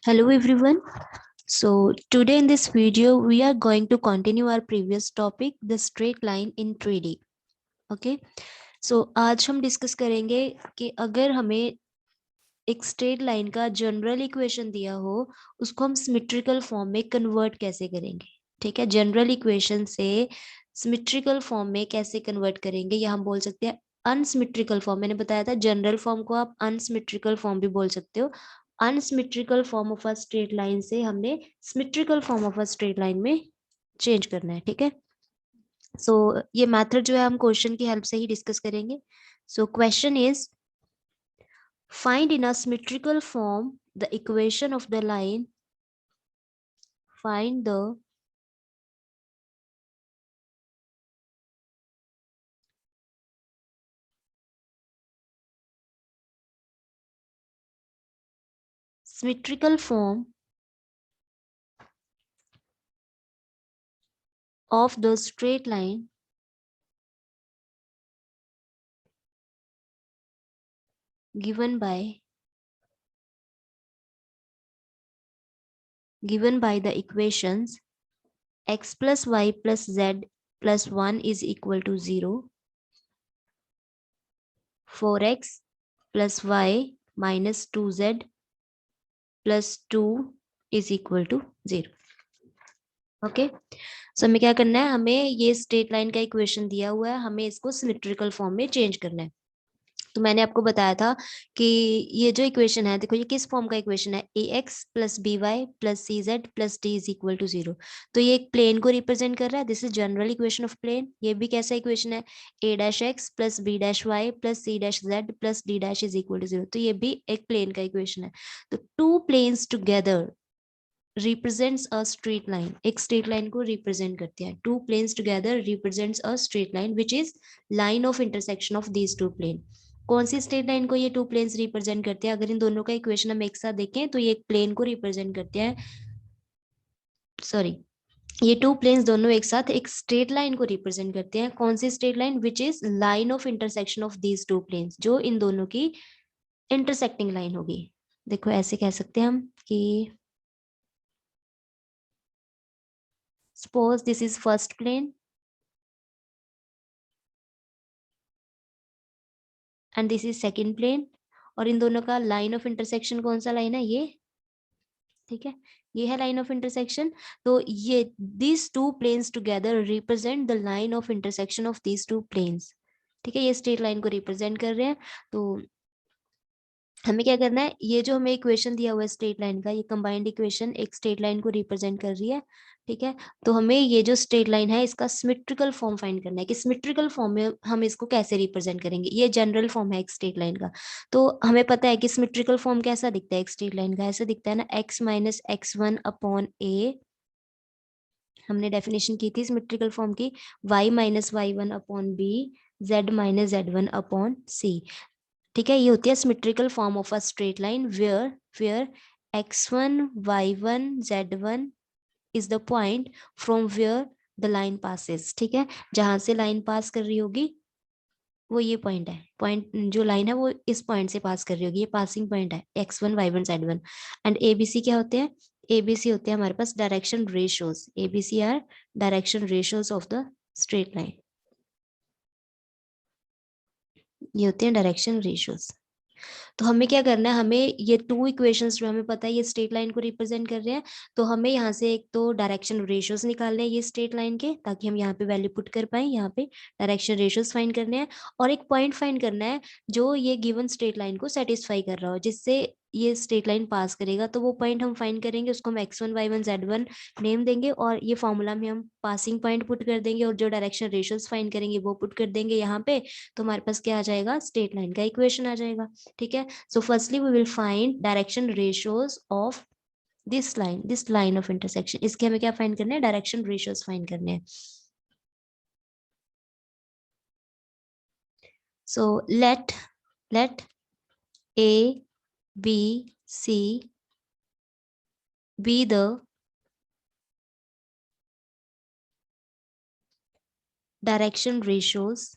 Hello everyone. So today in this video we are going to continue our previous topic, the straight line in 3D. Okay. So आज हम discuss करेंगे कि अगर हमें एक straight line का general equation दिया हो उसको हम सिमेट्रिकल फॉर्म में कन्वर्ट कैसे करेंगे. ठीक है, जनरल इक्वेशन से सिमेट्रिकल फॉर्म में कैसे कन्वर्ट करेंगे या हम बोल सकते हैं अनसिमेट्रिकल फॉर्म. मैंने बताया था जनरल फॉर्म को आप अनसिमेट्रिकल फॉर्म भी बोल सकते हो. Unsymmetrical form of a straight line से हमने symmetrical form of a straight line में चेंज करना है. ठीक है, सो ये मेथड जो है हम क्वेश्चन की हेल्प से ही डिस्कस करेंगे. So question is find in a symmetrical form the equation of the line. Find the symmetrical form of the straight line given by the equations x plus y plus z plus 1 is equal to 0, 4x plus y minus 2z plus 2 is equal to 0. Okay, सो हमें क्या करना है, हमें ये straight line का equation दिया हुआ है, हमें इसको सिमेट्रिकल फॉर्म में चेंज करना है. तो मैंने आपको बताया था कि ये जो इक्वेशन है, देखो ये किस फॉर्म का इक्वेशन है, a x plus B Y plus C Z plus D is equal to 0. तो ये एक प्लेन को रिप्रेजेंट कर रहा है. This is general equation of plane. ये भी कैसा इक्वेशन है, a dash x plus b dash y plus c dash z plus d dash is equal to 0. तो ये भी एक प्लेन का इक्वेशन है. तो two planes together represents a straight line. एक straight line को represent करते हैं. Two planes together represents a straight line which is line of intersection of these two plane. कौन सी स्ट्रेट लाइन को ये टू प्लेन्स रिप्रेजेंट करते हैं? अगर इन दोनों का इक्वेशन हम एक साथ देखें तो ये एक प्लेन को रिप्रेजेंट करते हैं. सॉरी, ये टू प्लेन्स दोनों एक साथ एक स्ट्रेट लाइन को रिप्रेजेंट करते हैं. कौन सी straight line? Which is line of intersection of these two planes, जो इन दोनों की इंटरसेक्टिंग लाइन होगी. देखो ऐसे कह सकते हैं हम कि suppose this is first plane and this is second plane, और इन दोनों का लाइन ऑफ इंटरसेक्शन कौन सा लाइन है? ये. ठीक है, ये है लाइन ऑफ इंटरसेक्शन. तो ये these two planes together represent the line of intersection of these two planes. ठीक है, ये स्ट्रेट लाइन को रिप्रेजेंट कर रहे हैं. तो हमें क्या करना है, ये जो हमें इक्वेशन दिया हुआ है स्ट्रेट लाइन का, ये कंबाइंड इक्वेशन एक स्ट्रेट लाइन को रिप्रेजेंट कर रही है. ठीक है, तो हमें ये जो स्ट्रेट लाइन है इसका सिमेट्रिकल फॉर्म फाइंड करना है कि सिमेट्रिकल फॉर्म में हम इसको कैसे रिप्रेजेंट करेंगे. ये जनरल फॉर्म है एक स्ट्रेट लाइन का. तो हमें पता है कि सिमेट्रिकल फॉर्म कैसा दिखता है एक स्ट्रेट लाइन का. ऐसा दिखता है ना, x minus x one upon a. हमने डेफिनेशन की थी सिमेट्रिकल फॉर्म की, y minus y one upon b, z minus z one upon c. ठीक है, ये होती है symmetrical form of a straight line where x1 y1 z1 is the point from where the line passes. ठीक है, जहां से लाइन पास कर रही होगी वो ये पॉइंट है. पॉइंट जो लाइन है वो इस पॉइंट से पास कर रही होगी, ये पासिंग पॉइंट है x1 y1 z1. And ABC क्या होते हैं? एबीसी होते हैं हमारे पास direction ratios. A b c are direction ratios of the straight line. ये होते हैं डायरेक्शन रेशियोज. तो हमें क्या करना है, हमें ये टू इक्वेशंस जो हमें पता है ये स्ट्रेट लाइन को रिप्रेजेंट कर रहे हैं, तो हमें यहाँ से एक तो डायरेक्शन रेशियोज निकालने हैं ये स्ट्रेट लाइन के, ताकि हम यहाँ पे वैल्यू पुट कर पाए. यहाँ पे डायरेक्शन रेशियोज फाइंड करने हैं और एक पॉइंट फाइंड करना है जो ये गिवन स्ट्रेट लाइन को सेटिस्फाई कर रहा हो, जिससे ये स्ट्रेट लाइन पास करेगा. तो वो पॉइंट हम फाइंड करेंगे, उसको हम x1 y1 z1 नेम देंगे और ये फॉर्मूला में हम पासिंग पॉइंट पुट कर देंगे और जो डायरेक्शन रेशियोज फाइंड करेंगे वो पुट कर देंगे यहाँ पे. तो हमारे पास क्या आ जाएगा, स्ट्रेट लाइन का इक्वेशन आ जाएगा. ठीक है, so firstly we will find direction ratios of this line of intersection. इसके हमें क्या फाइंड करने हैं, डायरेक्शन रेशियोज फाइंड करने हैं. so let a b c be the direction ratios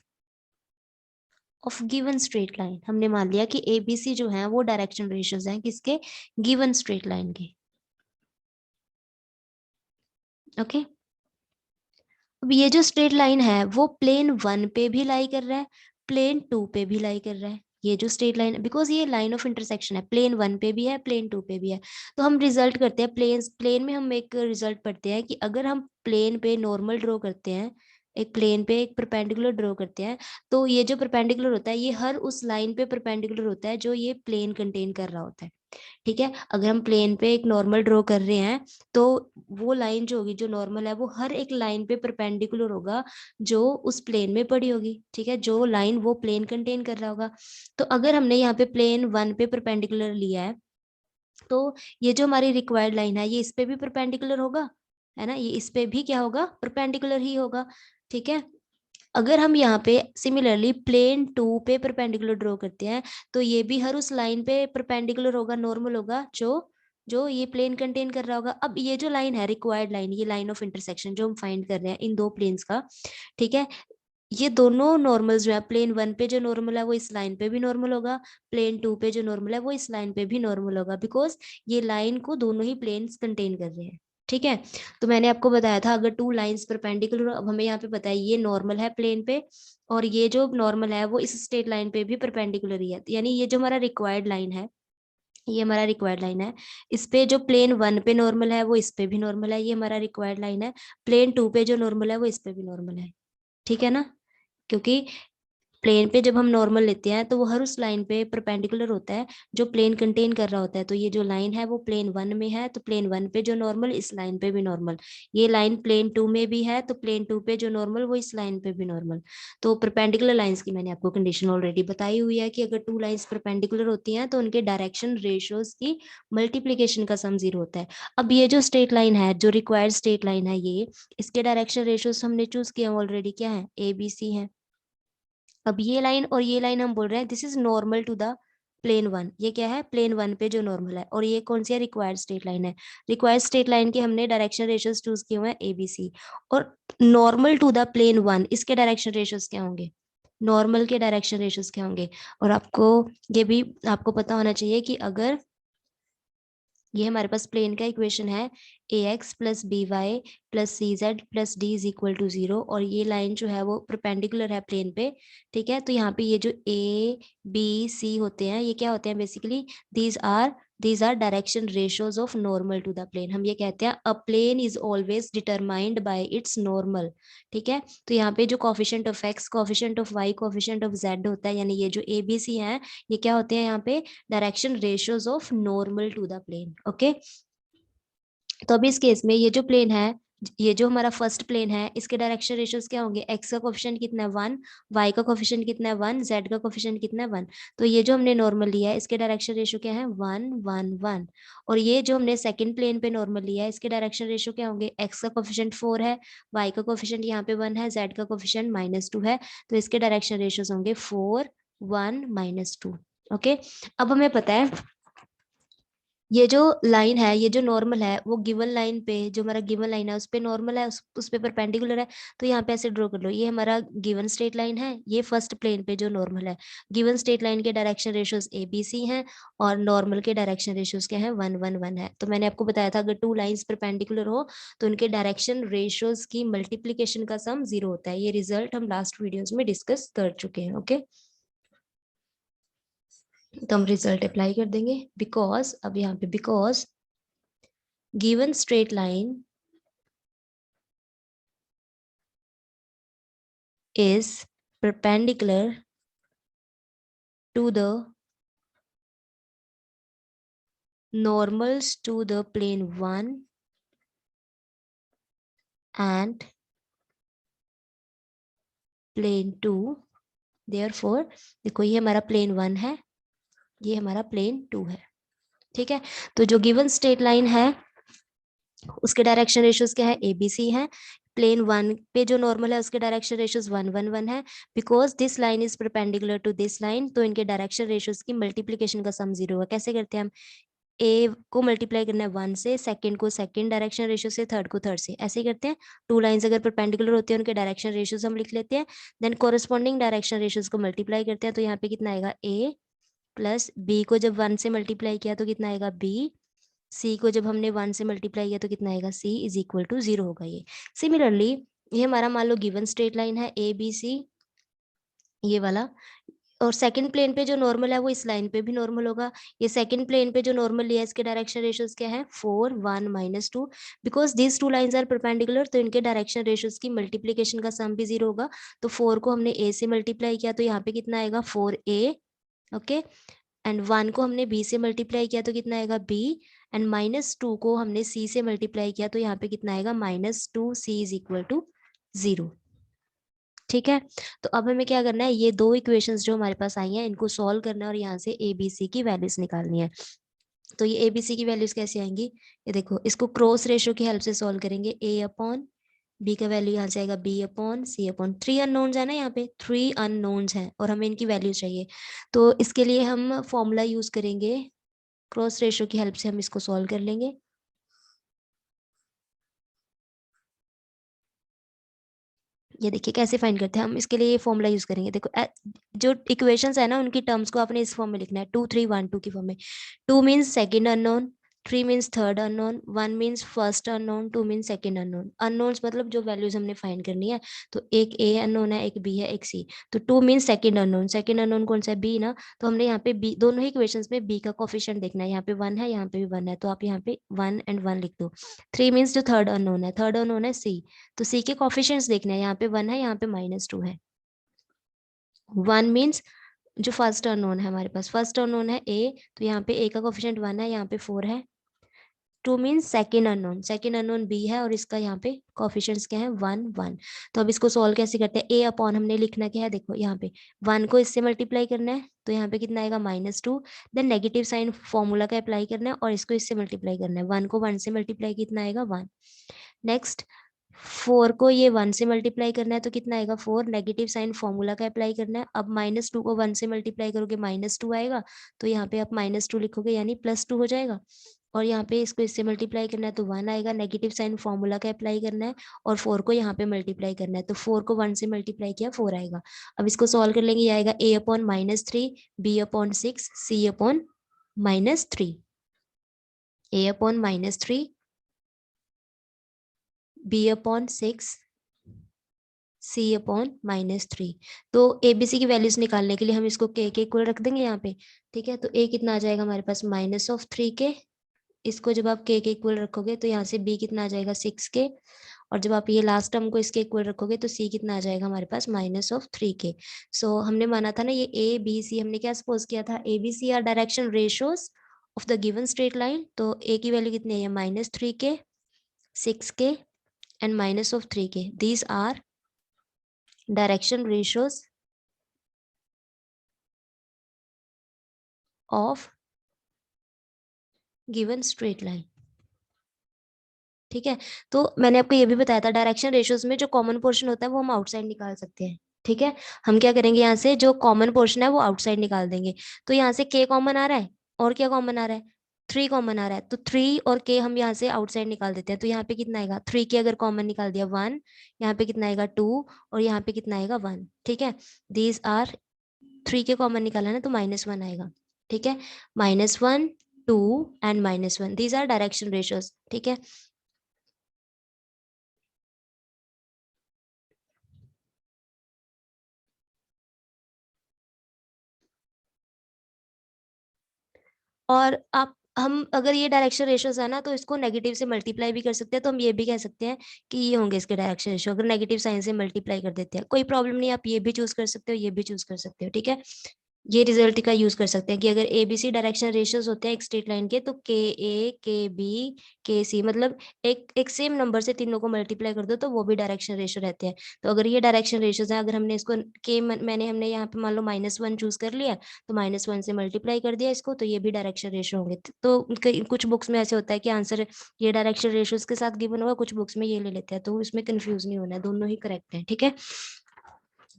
of given straight line. हमने मान लिया कि एबीसी जो है वो डायरेक्शन रेशियोज हैं किसके, गिवन स्ट्रेट लाइन के. ओके। अब ये जो स्ट्रेट लाइन है वो प्लेन 1 पे भी लाई कर रहा है, प्लेन 2 पे भी लाई कर रहा है। ये जो स्ट्रेट लाइन, बिकॉज ये लाइन ऑफ इंटरसेक्शन है, प्लेन 1 पे भी है, प्लेन 2 पे भी है। तो हम रिजल्ट करते हैं प्लेन में हम एक रिजल्ट पढ़ते हैं कि अगर हम प्लेन पे नॉर्मल ड्रॉ करते हैं, एक प्लेन पे एक परपेंडिकुलर ड्रॉ करते हैं, तो ये जो परपेंडिकुलर होता है ये हर उस लाइन पे परपेंडिकुलर होता है जो ये प्लेन कंटेन कर रहा होता है। ठीक है, अगर हम प्लेन पे एक नॉर्मल ड्रॉ कर रहे हैं तो वो लाइन जो होगी, जो नॉर्मल है, वो हर एक लाइन पे परपेंडिकुलर होगा जो उस प्लेन में पड़ी होगी। ठीक है, जो लाइन वो प्लेन कंटेन कर रहा होगा। तो अगर हमने यहाँ पे प्लेन 1 पे परपेंडिकुलर लिया है, तो ये जो हमारी रिक्वायर्ड लाइन है ये इस पे भी परपेंडिकुलर होगा, है ना, ये इस पे भी क्या होगा, परपेंडिकुलर ही होगा। ठीक है, अगर हम यहाँ पे सिमिलरली प्लेन 2 पे परपेंडिकुलर ड्रॉ करते हैं, तो ये भी हर उस लाइन पे परपेंडिकुलर होगा, नॉर्मल होगा, जो जो ये प्लेन कंटेन कर रहा होगा। अब ये जो लाइन है, रिक्वायर्ड लाइन, ये लाइन ऑफ इंटरसेक्शन जो हम फाइंड कर रहे हैं इन दो प्लेन्स का, ठीक है, ये दोनों नॉर्मल जो है, प्लेन 1 पे जो नॉर्मल है वो इस लाइन पे भी नॉर्मल होगा, प्लेन 2 पे जो नॉर्मल है वो इस लाइन पे भी नॉर्मल होगा, बिकॉज ये लाइन को दोनों ही प्लेन्स कंटेन कर रहे हैं। ठीक है, तो मैंने आपको बताया था अगर टू लाइंस परपेंडिकुलर, अब हमें यहाँ पे पता है ये नॉर्मल है प्लेन पे, और ये जो नॉर्मल है वो इस स्ट्रेट लाइन पे भी परपेंडिकुलर ही है, यानी ये जो हमारा रिक्वायर्ड लाइन है, ये हमारा रिक्वायर्ड लाइन है, इस पे जो प्लेन 1 पे नॉर्मल है वो इस पे भी नॉर्मल है, ये हमारा रिक्वायर्ड लाइन है, प्लेन 2 पे जो नॉर्मल है वो इस पे भी नॉर्मल है। ठीक है ना, क्योंकि प्लेन पे जब हम नॉर्मल लेते हैं तो वो हर उस लाइन पे परपेंडिकुलर होता है जो प्लेन कंटेन कर रहा होता है। तो ये जो लाइन है वो प्लेन 1 में है, तो प्लेन 1 पे जो नॉर्मल इस लाइन पे भी नॉर्मल, ये लाइन प्लेन 2 में भी है, तो प्लेन 2 पे जो नॉर्मल वो इस लाइन पे भी नॉर्मल। तो परपेंडिकुलर लाइंस की मैंने आपको कंडीशन ऑलरेडी बताई हुई है कि अगर टू लाइंस परपेंडिकुलर होती हैं तो उनके डायरेक्शन रेशियोज की मल्टीप्लीकेशन का सम 0 होता है। अब ये जो स्ट्रेट लाइन है, जो रिक्वायर्ड स्ट्रेट लाइन है, ये इसके डायरेक्शन रेशियोज हमने चूज किया ऑलरेडी, क्या है, ABC है। अब ये लाइन और ये लाइन हम बोल रहे हैं this is normal to the plane 1, ये क्या है, प्लेन 1 पे जो नॉर्मल है, और ये कौन सी है, रिक्वायर्ड स्ट्रेट लाइन है। रिक्वायर्ड स्ट्रेट लाइन के हमने डायरेक्शन रेशियोज चूज किए हुए हैं ABC, और नॉर्मल टू द प्लेन 1 इसके डायरेक्शन रेशियोज क्या होंगे, नॉर्मल के डायरेक्शन रेशियोज क्या होंगे। और आपको ये भी आपको पता होना चाहिए कि अगर ये हमारे पास प्लेन का इक्वेशन है ax plus B Y plus C Z plus D is equal to 0, और ये लाइन जो है वो परपेंडिकुलर है प्लेन पे। ठीक है, तो यहाँ पे ये जो ए बी सी होते हैं ये क्या होते हैं, basically these are direction ratios of normal to the plane. हम ये कहते हैं a plane is always determined by its normal. ठीक है, तो यहाँ पे जो coefficient of x, coefficient of y, coefficient of z होता है, यानी ये जो ए बी सी है, ये क्या होते हैं यहाँ पे, direction ratios of normal to the plane. Okay, तो अभी इस केस में ये जो प्लेन है, ये जो हमारा फर्स्ट प्लेन है, इसके डायरेक्शन रेशियोज क्या होंगे, एक्स का कोफिशिएंट कितना है 1, वाई का कोफिशिएंट कितना है 1, जेड का कोफिशिएंट कितना है 1। तो ये जो हमने नॉर्मल लिया है इसके डायरेक्शन रेशियो क्या है 1 1 1, और ये जो हमने सेकंड प्लेन पे नॉर्मल लिया है इसके डायरेक्शन रेशियो क्या होंगे, एक्स का कोफिशिएंट 4 है, वाई का कोफिशिएंट यहाँ पे 1 है, जेड का कोफिशिएंट -2 है, तो इसके डायरेक्शन रेशियोज होंगे 4 1 -2। ओके, अब हमें पता है ये जो लाइन है, ये जो नॉर्मल है, वो गिवन लाइन पे, जो हमारा गिवन लाइन है उस पे नॉर्मल है, उस पे परपेंडिकुलर है। तो यहाँ पे ऐसे ड्रॉ कर लो, ये हमारा गिवन स्ट्रेट लाइन है, ये फर्स्ट प्लेन पे जो नॉर्मल है, गिवन स्ट्रेट लाइन के डायरेक्शन रेशियोज ABC हैं, और नॉर्मल के डायरेक्शन रेशियोज क्या है 1 1 1 है। तो मैंने आपको बताया था अगर टू लाइंस परपेंडिकुलर हो तो उनके डायरेक्शन रेशियोज की मल्टीप्लीकेशन का सम 0 होता है। ये रिजल्ट हम लास्ट वीडियोज में डिस्कस कर चुके हैं। ओके, तो हम रिजल्ट अप्लाई कर देंगे, बिकॉज अब यहाँ पे because given straight line is perpendicular to the normals to the plane 1 and plane 2, therefore देखो ये हमारा plane 1 है, ये हमारा plane 2 है। ठीक है, तो जो given straight line है उसके डायरेक्शन रेशियोज क्या है, ABC है, प्लेन 1 पे जो नॉर्मल है उसके डायरेक्शन रेशियोज 1 1 1 है, because this line is perpendicular to this line, तो इनके डायरेक्शन रेशियोज की मल्टीप्लीकेशन का सम 0 है। कैसे करते हैं हम, ए को मल्टीप्लाई करना है 1 से, सेकंड को सेकंड डायरेक्शन रेशियो से, थर्ड को थर्ड से, ऐसे ही करते हैं। टू लाइंस अगर परपेंडिकुलर होती है उनके डायरेक्शन रेशियोज हम लिख लेते हैं, देन कोरिस्पॉन्डिंग डायरेक्शन रेशियोज को मल्टीप्लाई करते हैं, तो यहाँ पे कितना आएगा, A प्लस B को जब 1 से मल्टीप्लाई किया तो कितना आएगा B सी को जब हमने 1 से मल्टीप्लाई किया तो कितना आएगा, सी इज इक्वल टू 0 होगा ये। सिमिलरली ये हमारा मान लो गिवन स्ट्रेट लाइन है ए बी सी, ये वाला, और सेकंड प्लेन पे जो नॉर्मल है वो इस लाइन पे भी नॉर्मल होगा। ये सेकंड प्लेन पे जो नॉर्मल लिया है इसके डायरेक्शन रेशियोज क्या है, 4 1 -2, because this two lines are perpendicular, तो इनके डायरेक्शन रेशियोज की मल्टीप्लीकेशन का सम भी 0 होगा। तो 4 को हमने ए से मल्टीप्लाई किया तो यहाँ पे कितना आएगा, 4a, ओके। एंड 1 को हमने b से मल्टीप्लाई किया तो कितना आएगा, b। एंड -2 को हमने c से मल्टीप्लाई किया तो यहाँ पे कितना आएगा, -2c इज इक्वल टू 0। ठीक है, तो अब हमें क्या करना है, ये दो इक्वेशंस जो हमारे पास आई हैं इनको सॉल्व करना है और यहाँ से ए बी सी की वैल्यूज निकालनी है। तो ये ए बी सी की वैल्यूज कैसे आएंगी, ये देखो, इसको क्रॉस रेशियो की हेल्प से सॉल्व करेंगे। ए अपॉन बी का वैल्यू यहाँ से आएगा बी अपॉन सी अपॉन, 3 अननोन्स है ना, यहाँ पे 3 अननोन्स हैं और हमें इनकी वैल्यूज चाहिए। तो इसके लिए हम फॉर्मूला यूज करेंगे, क्रॉस रेशियो की हेल्प से हम इसको सॉल्व कर लेंगे। ये देखिए कैसे फाइंड करते हैं हम, इसके लिए ये फॉर्मूला यूज करेंगे। देखो जो इक्वेशंस है ना उनकी टर्म्स को आपने इस फॉर्म में लिखना है, 2 3 1 2 की फॉर्म में। 2 means second unknown, 3 means third unknown, 1 means first unknown, 2 means second unknown. Unknowns मतलब जो वैल्यूज हमने फाइंड करनी है, तो एक ए अननोन है, एक बी है, एक सी। तो 2 means second unknown, second unknown कौन सा है, बी ना। तो हमने यहाँ पे बी, दोनों ही इक्वेशंस में बी का कोफिशिएंट देखना है। यहाँ पे 1 है, यहाँ पे भी 1 है, तो आप यहाँ पे 1 एंड 1 लिख दो। 3 मीन्स जो थर्ड अननोन है, थर्ड अननोन है सी, तो सी के कोफिशिएंट्स देखने हैं। यहाँ पे 1 है, यहाँ पे -2 है। 1 मीन्स जो फर्स्ट अननोन है हमारे पास, फर्स्ट अननोन है ए, तो यहाँ पे ए का कोफिशिएंट 1 है, यहाँ पे 4 है। 2 means second unknown, second unknown B है और इसका यहाँ पे कोफिशिएंट्स क्या है, 1 1। तो अब इसको सॉल्व कैसे करते हैं, ए अपॉन हमने लिखना क्या है, देखो यहाँ पे 1 को इससे मल्टीप्लाई करना है तो यहाँ पे कितना आएगा, -2। देन नेगेटिव साइन फॉर्मूला का अप्लाई करना है और इसको इससे मल्टीप्लाई करना है। 1 को 1 से मल्टीप्लाई कितना आएगा, 1। नेक्स्ट 4 को ये 1 से मल्टीप्लाई करना है तो कितना आएगा, 4। नेगेटिव साइन फॉर्मूला का अप्लाई करना है। अब -2 को 1 से मल्टीप्लाई करोगे -2 आएगा, तो यहाँ पे आप -2 लिखोगे यानी +2 हो जाएगा। और यहाँ पे इसको इससे मल्टीप्लाई करना है तो 1 आएगा। नेगेटिव साइन फॉर्मूला का अप्लाई करना है और 4 को यहाँ पे मल्टीप्लाई करना है, तो 4 को 1 से मल्टीप्लाई किया 4 आएगा। अब इसको सॉल्व कर लेंगे, ये आएगा a upon -3, b upon 6, c upon -3। a upon -3, b upon 6, C upon -3। तो एबीसी की वैल्यूज निकालने के लिए हम इसको के इक्वल रख देंगे यहाँ पे। ठीक है, तो ए कितना आ जाएगा हमारे पास, -3 के। इसको जब आप के इक्वल रखोगे तो यहाँ से बी कितना आ जाएगा, 6 के। और जब आप ये लास्ट टर्म को इसके इक्वल रखोगे तो सी कितना आ जाएगा हमारे पास, -3 के। सो हमने माना था ना ये ए बी सी, हमने क्या सपोज किया था, A B C are direction ratios of the given straight line. तो ए की वैल्यू कितनी है, -3 के, 6 के एंड -3 के। These are direction ratios of given straight line। ठीक है, तो मैंने आपको ये भी बताया था डायरेक्शन रेशियोज में जो कॉमन पोर्शन होता है वो हम आउटसाइड निकाल सकते हैं। ठीक है, हम क्या करेंगे, यहाँ से जो कॉमन पोर्शन है वो आउटसाइड निकाल देंगे। तो यहाँ से के कॉमन आ रहा है और क्या कॉमन आ रहा है, 3 कॉमन आ रहा है, तो 3 और के हम यहाँ से आउटसाइड निकाल देते हैं। तो यहाँ पे कितना आएगा, 3 के अगर कॉमन निकाल दिया 1, यहाँ पे कितना आएगा 2 और यहाँ पे कितना आएगा 1। ठीक है, दीज आर 3 के कॉमन निकाला ना तो -1 आएगा। ठीक है, -1 2 and -1, these are direction ratios. ठीक है, और आप हम अगर ये डायरेक्शन रेशियोज है ना तो इसको नेगेटिव से मल्टीप्लाई भी कर सकते हैं। तो हम ये भी कह सकते हैं कि ये होंगे इसके डायरेक्शन रेशियो, अगर नेगेटिव साइन से मल्टीप्लाई कर देते हैं कोई प्रॉब्लम नहीं, आप ये भी चूज कर सकते हो, ये भी चूज कर सकते हो। ठीक है, ये रिजल्ट का यूज कर सकते हैं कि अगर A B C direction ratios होते हैं एक स्ट्रेट लाइन के, तो के ए के बी के सी, मतलब एक एक सेम नंबर से तीनों को मल्टीप्लाई कर दो तो वो भी डायरेक्शन रेशियो रहते हैं। तो अगर ये डायरेक्शन रेशियोज है, अगर हमने इसको के मैंने हमने यहाँ पे मान लो -1 चूज कर लिया तो -1 से मल्टीप्लाई कर दिया इसको, तो ये भी डायरेक्शन रेशियो होंगे। तो कुछ बुक्स में ऐसे होता है कि आंसर ये डायरेक्शन रेशियोज के साथ गिवन होगा, कुछ बुक्स में ये ले लेते हैं, तो इसमें कंफ्यूज नहीं होना है, दोनों ही करेक्ट है। ठीक है,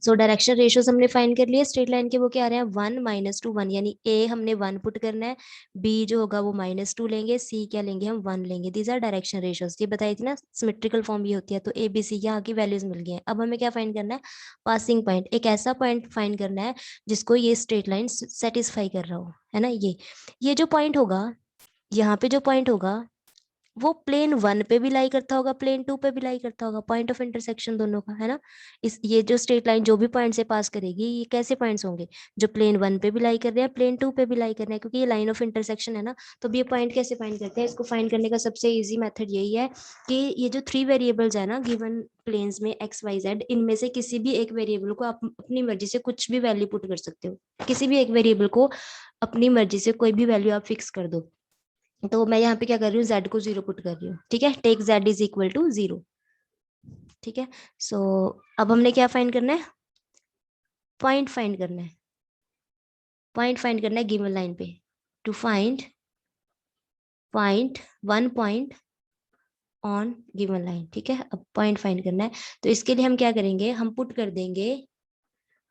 सो डायरेक्शन रेशियोज हमने फाइंड कर लिया स्ट्रेट लाइन के, वो क्या आ रहे हैं 1 -2 1, यानी ए हमने 1 पुट करना है, बी जो होगा वो -2 लेंगे, सी क्या लेंगे हम 1 लेंगे। दीज आर डायरेक्शन रेशियोज, ये बताई थी ना सिमेट्रिकल फॉर्म ये होती है। तो ए बी सी यहाँ की वैल्यूज मिल गई हैं। अब हमें क्या फाइंड करना है, पासिंग पॉइंट, एक ऐसा पॉइंट फाइंड करना है जिसको ये स्ट्रेट लाइन सेटिस्फाई कर रहा हो, है ना। ये जो पॉइंट होगा यहाँ पे जो पॉइंट होगा वो प्लेन 1 पे भी लाई करता होगा, प्लेन 2 पे भी लाई करता होगा, पॉइंट ऑफ इंटरसेक्शन दोनों का, है ना। इस ये जो स्ट्रेट लाइन जो भी पॉइंट से पास करेगी, ये कैसे पॉइंट्स होंगे, जो प्लेन 1 पे भी लाई कर रहे हैं, प्लेन 2 पे भी लाई कर रहे हैं, क्योंकि ये लाइन ऑफ इंटरसेक्शन है ना। तो अब ये पॉइंट कैसे फाइंड करते हैं, इसको फाइंड करने का सबसे ईजी मेथड यही है कि ये जो 3 वेरिएबल्स है ना गिवन प्लेन्स में एक्स वाई जेड, इनमें से किसी भी एक वेरिएबल को आप अपनी मर्जी से कुछ भी वैल्यू पुट कर सकते हो, किसी भी एक वेरिएबल को अपनी मर्जी से कोई भी वैल्यू आप फिक्स कर दो। तो मैं यहाँ पे क्या कर रही हूँ, z को 0 पुट कर रही हूँ, ठीक है। Take z is equal to 0, ठीक है। सो अब हमने क्या फाइंड करना है, पॉइंट फाइंड करना है, पॉइंट फाइंड करना है गिवन लाइन पे। To find point, one point on given line, ठीक है। अब पॉइंट फाइंड करना है, तो इसके लिए हम क्या करेंगे, हम पुट कर देंगे,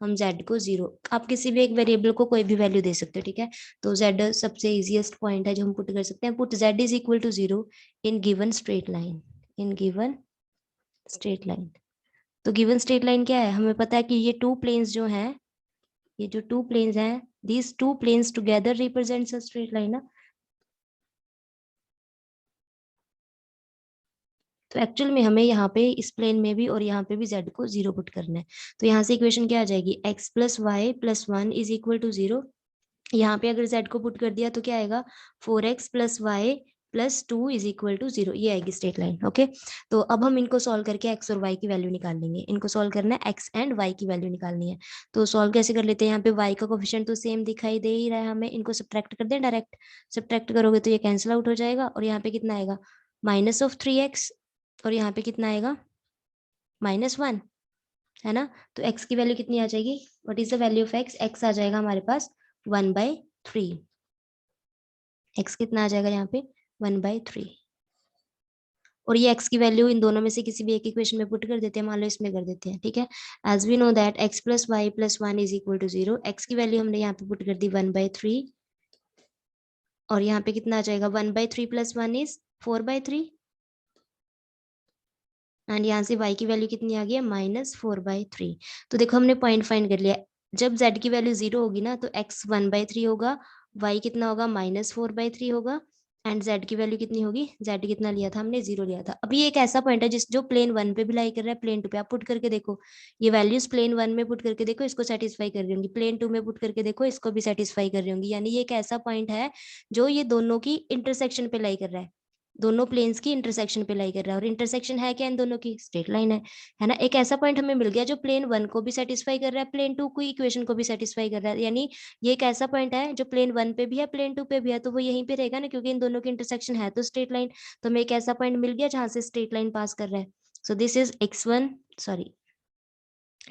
हम z को 0, आप किसी भी एक वेरिएबल को कोई भी वैल्यू दे सकते हो, ठीक है। तो z सबसे इजीएस्ट पॉइंट है जो हम पुट कर सकते हैं। Put z is equal to 0 in given straight line, in given straight line. तो गिवन स्ट्रेट लाइन क्या है, हमें पता है कि ये टू प्लेन्स जो हैं, ये जो टू प्लेन्स हैं, these two planes together represents a straight line ना। तो एक्चुअल में हमें यहाँ पे इस प्लेन में भी और यहाँ पे भी z को 0 पुट करना है। तो यहाँ से इक्वेशन क्या आ जाएगी, x plus Y plus 1 is equal to 0। यहाँ पे अगर z को पुट कर दिया तो क्या आएगा, 4x plus Y plus 2 is equal to 0, ये आएगी स्ट्रेट लाइन, ओके। तो अब हम इनको सॉल्व करके x और y की वैल्यू निकाल लेंगे। इनको सॉल्व करना है, x एंड y की वैल्यू निकालनी है। तो सॉल्व कैसे कर लेते हैं, यहाँ पे y का कोफिशिएंट तो सेम दिखाई दे ही रहा है हमें, इनको सब्ट्रैक्ट कर दें डायरेक्ट। सब्ट्रैक्ट करोगे तो ये कैंसिल आउट हो जाएगा, और यहाँ पे कितना आएगा, -3x, और यहाँ पे कितना आएगा, -1, है ना। तो x की वैल्यू कितनी आ जाएगी, what is the value of x, x आ जाएगा हमारे पास 1/3। x कितना आ जाएगा यहाँ पे, 1/3। और ये x की वैल्यू इन दोनों में से किसी भी एक इक्वेशन में पुट कर देते हैं, मान लो इसमें कर देते हैं, ठीक है। As we know that x plus Y plus 1 is equal to 0, x की वैल्यू हमने यहाँ पे पुट कर दी 1/3, और यहाँ पे कितना आ जाएगा, 1/3 प्लस 1 इज 4/3, एंड यहाँ से y की वैल्यू कितनी आ गई है, -4/3। तो देखो हमने पॉइंट फाइंड कर लिया, जब z की वैल्यू 0 होगी ना तो x 1/3 होगा, y कितना होगा, -4/3 होगा, एंड z की वैल्यू कितनी होगी, z कितना लिया था हमने, 0 लिया था। अभी एक ऐसा पॉइंट है जिस जो प्लेन 1 पे भी लाई कर रहा है, प्लेन 2 पे आप पुट करके देखो, ये वैल्यूज प्लेन 1 में पुट करके देखो, इसको सेटिस्फाई कर रही होंगी, प्लेन 2 में पुट करके देखो, इसको भी सेटिस्फाई कर रही होंगी। यानी ये एक ऐसा पॉइंट है जो ये दोनों की इंटरसेक्शन पे लाई कर रहा है, दोनों प्लेन्स की इंटरसेक्शन पे लाई कर रहा है, और इंटरसेक्शन है क्या इन दोनों की, स्ट्रेट लाइन है ना। एक ऐसा पॉइंट हमें मिल गया जो प्लेन 1 को भी सेटिस्फाई कर रहा है, प्लेन 2 की इक्वेशन को भी सेटिस्फाई कर रहा है। यानी ये एक ऐसा पॉइंट है जो प्लेन 1 पे भी है, प्लेन 2 पे भी है, तो वो यहीं पे रहेगा ना, क्योंकि इन दोनों की इंटरसेक्शन है तो स्ट्रेट लाइन। तो हमें एक ऐसा पॉइंट मिल गया जहां से स्ट्रेट लाइन पास कर रहा है। So this is x1, sorry,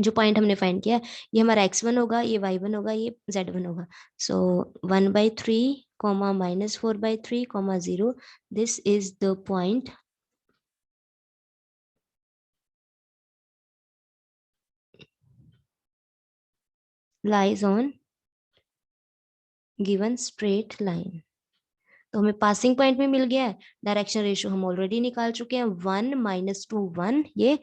जो पॉइंट हमने फाइंड किया ये हमारा x1 होगा, ये y1 होगा, ये z1 होगा। सो 1/3 comma -4/3 comma 0, this is the point lies on given straight line। तो हमें पासिंग पॉइंट भी मिल गया है, डायरेक्शन रेशियो हम ऑलरेडी निकाल चुके हैं, 1 -2 1 ये,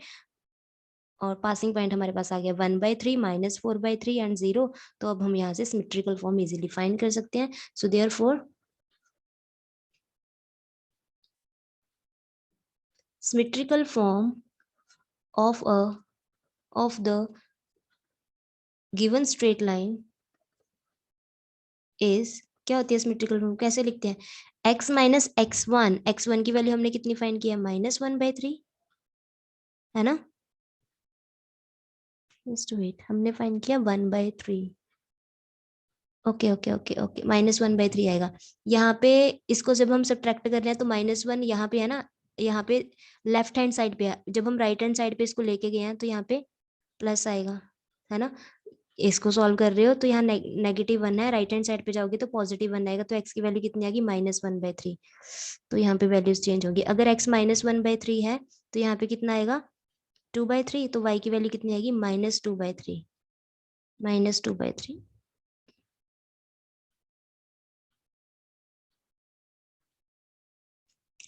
और पासिंग पॉइंट हमारे पास आ गया 1/3 -4/3 एंड 0। तो अब हम यहाँ से सिमेट्रिकल फॉर्म इजीली फाइंड कर सकते हैं। So therefore symmetrical form of the given straight line is, क्या होती है सिमेट्रिकल फॉर्म, कैसे लिखते हैं, x माइनस x1, x1 की वैल्यू हमने कितनी फाइंड किया, -1/3, है ना। जस्ट वेट, हमने फाइंड किया 1/3, ओके ओके ओके ओके, -1/3 आएगा। यहाँ पे इसको जब हम सब्ट्रैक्ट कर रहे हैं तो -1 यहाँ पे है ना, यहाँ पे लेफ्ट हैंड साइड पे है, जब हम राइट हैंड साइड पे इसको लेके गए हैं तो यहाँ पे प्लस आएगा, है ना। इसको सॉल्व कर रहे हो तो यहाँ -1 है, राइट हैंड साइड पे जाओगे तो +1 आएगा, तो x की वैल्यू कितनी आएगी, -1/3। तो यहाँ पे वैल्यूज चेंज होगी, अगर x -1/3 है तो यहाँ पे कितना आएगा, 2/3, तो y की वैल्यू कितनी आएगी, -2/3, -2/3।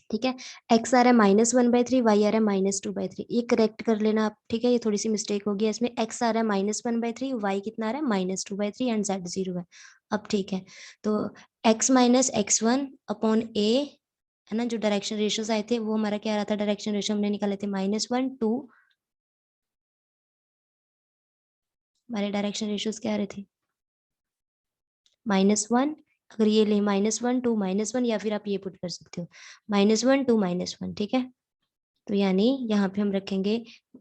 ठीक है, x आ रहा है -1/3, y आ रहा है -2/3, ये करेक्ट कर लेना आप, ठीक है, ये थोड़ी सी मिस्टेक हो गई है इसमें, x आ रहा है -1/3, y कितना आ रहा है -2/3 एंड z 0 है। अब ठीक है, तो x minus x1 upon a है ना, जो डायरेक्शन रेशियोज आए थे वो हमारा क्या रहा था, डायरेक्शन रेशियो हमने निकाले थे -1 2, हमारे डायरेक्शन रेशियोज क्या आ रहे थे -1, अगर ये ले -1 2 -1, या फिर आप ये पुट कर सकते हो -1 2 -1, ठीक है। तो यानी यहाँ पे हम रखेंगे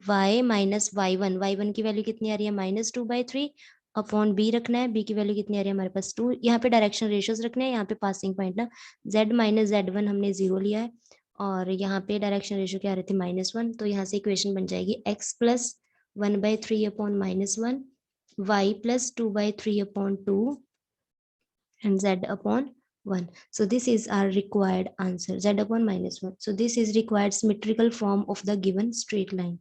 y माइनस y1 की वैल्यू कितनी आ रही है -2/3 अपॉन b रखना है, b की वैल्यू कितनी आ रही है हमारे पास 2, यहाँ पे डायरेक्शन रेशियोज रखने हैं, यहाँ पे पासिंग पॉइंट ना, z माइनस z1 हमने 0 लिया है, और यहाँ पे डायरेक्शन रेशियो क्या आ रहे थे -1, तो यहाँ से इक्वेशन बन जाएगी x plus 1/3 upon -1, y plus 2/3 upon 2 and z upon 1. So this is our required answer, z upon -1. So this is required symmetrical form of the given straight line.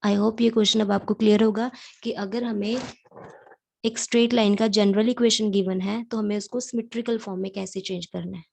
I hope ये question अब आपको clear होगा कि अगर हमें एक straight line का general equation given है तो हमें उसको सिमेट्रिकल फॉर्म में कैसे चेंज करना है।